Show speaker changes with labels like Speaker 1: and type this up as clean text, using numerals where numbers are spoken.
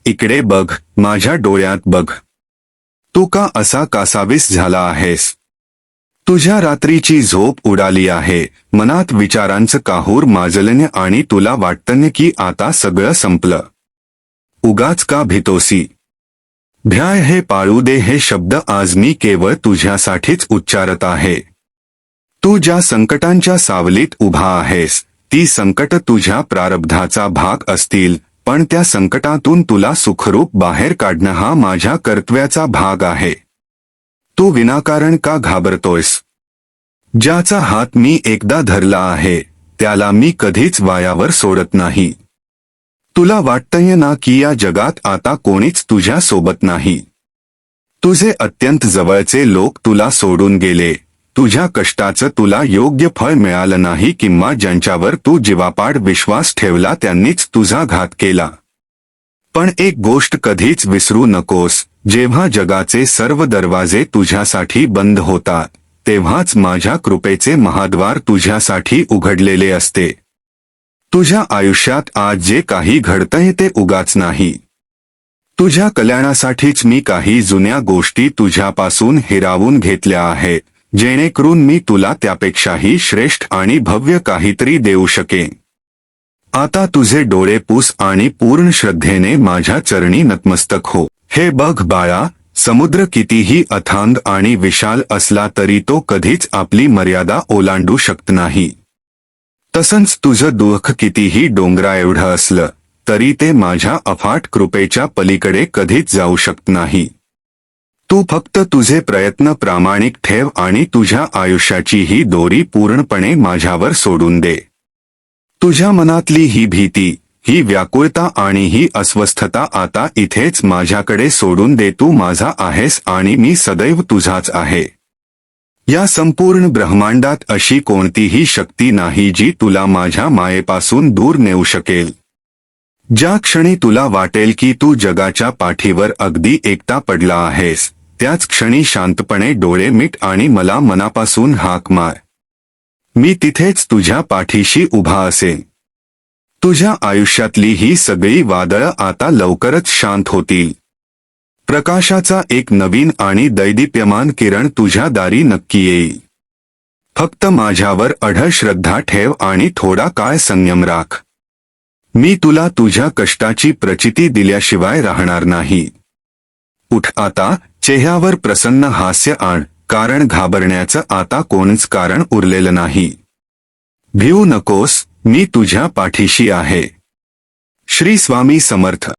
Speaker 1: इकडे बघ, माझ्या डोळ्यात बघ. तू का असा कासावीस झाला आहेस? तुझ्या रात्रीची झोप उडाली आहे, मनात विचारांचं काहूर माजलने आणि तुला वाटतंय की आता सगळं संपलं. उगाच का भीतोसी? भ्याय हे पाळू दे हे शब्द आज मी केवळ तुझ्यासाठीच उच्चारत आहे. तू ज्या संकटांच्या सावलीत उभा आहेस, ती संकट तुझ्या प्रारब्धाचा भाग असतील, पण त्या संकटातून तुला सुखरूप बाहेर काढणं हा माझ्या कर्तव्याचा भाग आहे. तू विनाकारण का घाबरतोयस? ज्याचा हात मी एकदा धरला आहे, त्याला मी कधीच वायावर सोडत नाही. तुला वाटतंय ना की या जगात आता कोणीच तुझ्या सोबत नाही. तुझे अत्यंत जवळचे लोक तुला सोडून गेले, तुझ्या कष्टाचं तुला योग्य फळ मिळालं नाही किंवा ज्यांच्यावर तू जीवापाड विश्वास ठेवला त्यांनीच तुझा घात केला. पण एक गोष्ट कधीच विसरू नकोस, जेव्हा जगाचे सर्व दरवाजे तुझ्यासाठी बंद होतात, तेव्हाच माझ्या कृपेचे महाद्वार तुझ्यासाठी उघडलेले असते. तुझ्या आयुष्यात आज जे काही घडतंय ते उगाच नाही. तुझ्या कल्याणासाठीच मी काही जुन्या गोष्टी तुझ्यापासून हिरावून घेतल्या आहेत, जेणेकरून मी तुला त्यापेक्षाही श्रेष्ठ आणि भव्य काहीतरी देऊ शकेन. आता तुझे डोळे पुस आणि पूर्ण श्रद्धेने माझ्या चरणी नतमस्तक हो. हे बघ बाळा, समुद्र कितीही अथांग आणि विशाल असला तरी तो कधीच आपली मर्यादा ओलांडू शकत नाही. तसंच तुझं दुःख कितीही डोंगरा एवढं असलं तरी ते माझ्या अफाट कृपेच्या पलीकडे कधीच जाऊ शकत नाही. तू फक्त तुझे प्रयत्न प्रामाणिक ठेव आणि तुझ्या आयुष्याची ही दोरी पूर्णपणे माझ्यावर सोडून दे. तुझ्या मनातली ही भीती, ही व्याकुळता आणि ही अस्वस्थता आता इथेच माझ्याकडे सोडून दे. तू माझा आहेस आणि मी सदैव तुझाच आहे. या संपूर्ण ब्रह्मांडात अशी कोणतीही शक्ती नाही जी तुला माझ्या मायेपासून दूर नेऊ शकेल. ज्या क्षणी तुला वाटेल की तू जगाच्या पाठीवर अगदी एकटा पडला आहेस, त्याच क्षणी शांतपणे डोळे मिट आणि मला मनापासून हाक मार. मी तिथेच तुझ्या पाठीशी उभा असेन. तुझ्या आयुष्यातली ही सगळी वादळं आता लवकरच शांत होतील. प्रकाशाचा एक नवीन आणि दैदिप्यमान किरण तुझ्या दारी नक्की येईल. फक्त माझ्यावर अढळ श्रद्धा ठेव आणि थोडा काळ संयम राख. मी तुला तुझ्या कष्टाची प्रचिती दिल्याशिवाय राहणार नाही. उठ आता, चेहऱ्यावर प्रसन्न हास्य आण, कारण घाबरण्याचं आता कोणच कारण उरलेलं नाही. भिवू नकोस, मी तुझ्या पाठीशी आहे. श्री स्वामी समर्थ.